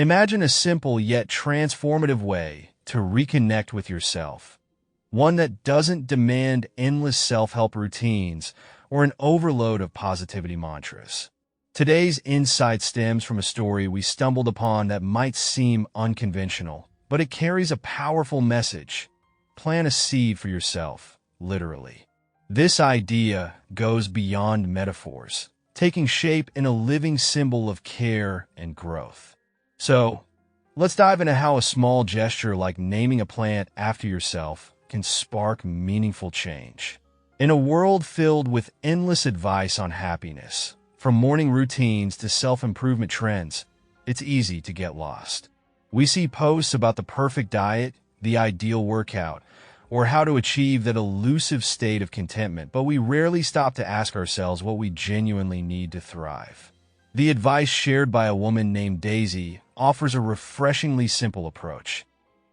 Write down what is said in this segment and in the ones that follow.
Imagine a simple yet transformative way to reconnect with yourself. One that doesn't demand endless self-help routines or an overload of positivity mantras. Today's insight stems from a story we stumbled upon that might seem unconventional, but it carries a powerful message. Plant a seed for yourself, literally. This idea goes beyond metaphors, taking shape in a living symbol of care and growth. So, let's dive into how a small gesture like naming a plant after yourself can spark meaningful change. In a world filled with endless advice on happiness, from morning routines to self-improvement trends, it's easy to get lost. We see posts about the perfect diet, the ideal workout, or how to achieve that elusive state of contentment, but we rarely stop to ask ourselves what we genuinely need to thrive. The advice shared by a woman named Daisy offers a refreshingly simple approach.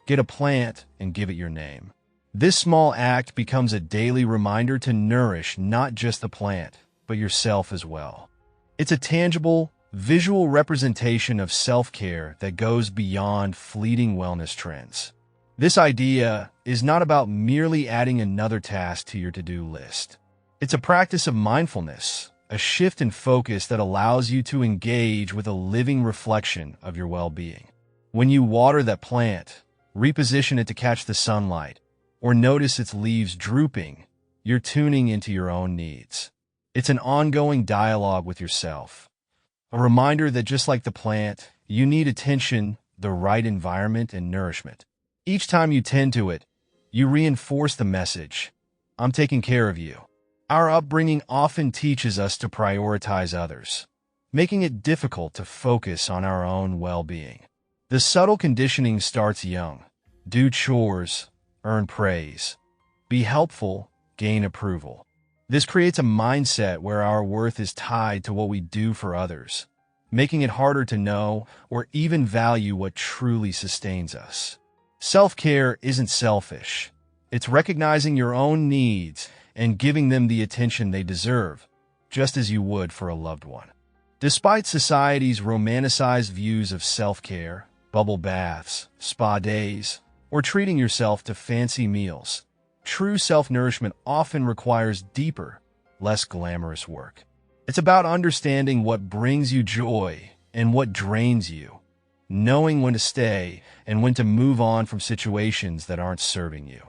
Get a plant and give it your name. This small act becomes a daily reminder to nourish not just the plant, but yourself as well. It's a tangible, visual representation of self-care that goes beyond fleeting wellness trends. This idea is not about merely adding another task to your to-do list. It's a practice of mindfulness, a shift in focus that allows you to engage with a living reflection of your well-being. When you water that plant, reposition it to catch the sunlight, or notice its leaves drooping, you're tuning into your own needs. It's an ongoing dialogue with yourself, a reminder that just like the plant, you need attention, the right environment, and nourishment. Each time you tend to it, you reinforce the message, I'm taking care of you. Our upbringing often teaches us to prioritize others, making it difficult to focus on our own well-being. The subtle conditioning starts young. Do chores, earn praise. Be helpful, gain approval. This creates a mindset where our worth is tied to what we do for others, making it harder to know or even value what truly sustains us. Self-care isn't selfish. It's recognizing your own needs and giving them the attention they deserve, just as you would for a loved one. Despite society's romanticized views of self-care, bubble baths, spa days, or treating yourself to fancy meals, true self-nourishment often requires deeper, less glamorous work. It's about understanding what brings you joy and what drains you, knowing when to stay and when to move on from situations that aren't serving you.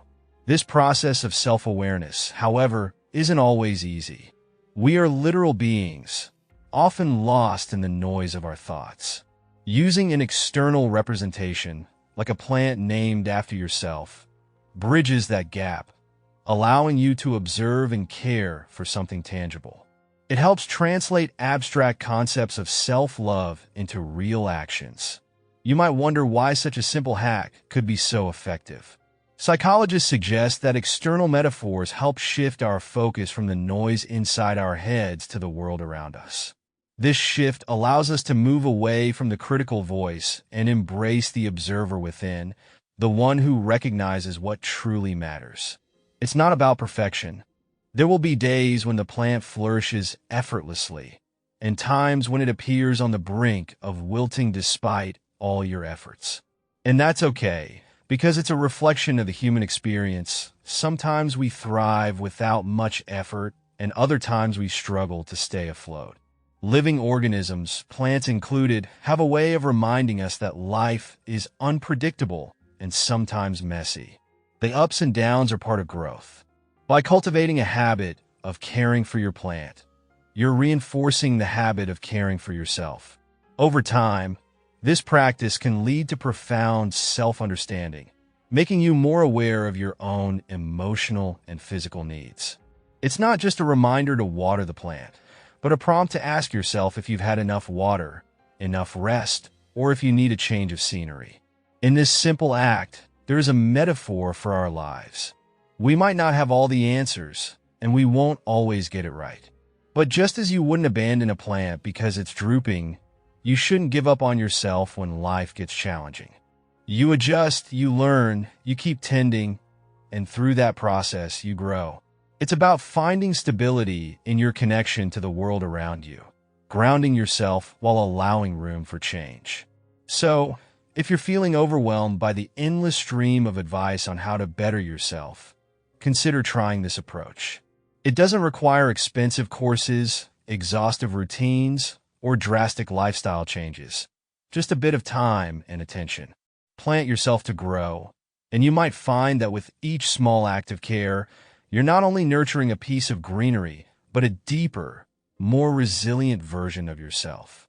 This process of self-awareness, however, isn't always easy. We are literal beings, often lost in the noise of our thoughts. Using an external representation, like a plant named after yourself, bridges that gap, allowing you to observe and care for something tangible. It helps translate abstract concepts of self-love into real actions. You might wonder why such a simple hack could be so effective. Psychologists suggest that external metaphors help shift our focus from the noise inside our heads to the world around us. This shift allows us to move away from the critical voice and embrace the observer within, the one who recognizes what truly matters. It's not about perfection. There will be days when the plant flourishes effortlessly, and times when it appears on the brink of wilting despite all your efforts. And that's okay, because it's a reflection of the human experience. Sometimes we thrive without much effort, and other times we struggle to stay afloat. Living organisms, plants included, have a way of reminding us that life is unpredictable and sometimes messy. The ups and downs are part of growth. By cultivating a habit of caring for your plant, you're reinforcing the habit of caring for yourself. Over time, this practice can lead to profound self-understanding, making you more aware of your own emotional and physical needs. It's not just a reminder to water the plant, but a prompt to ask yourself if you've had enough water, enough rest, or if you need a change of scenery. In this simple act, there is a metaphor for our lives. We might not have all the answers, and we won't always get it right. But just as you wouldn't abandon a plant because it's drooping, you shouldn't give up on yourself when life gets challenging. You adjust, you learn, you keep tending, and through that process, you grow. It's about finding stability in your connection to the world around you, grounding yourself while allowing room for change. So, if you're feeling overwhelmed by the endless stream of advice on how to better yourself, consider trying this approach. It doesn't require expensive courses, exhaustive routines, or drastic lifestyle changes. Just a bit of time and attention. Plant yourself to grow, and you might find that with each small act of care, you're not only nurturing a piece of greenery, but a deeper, more resilient version of yourself.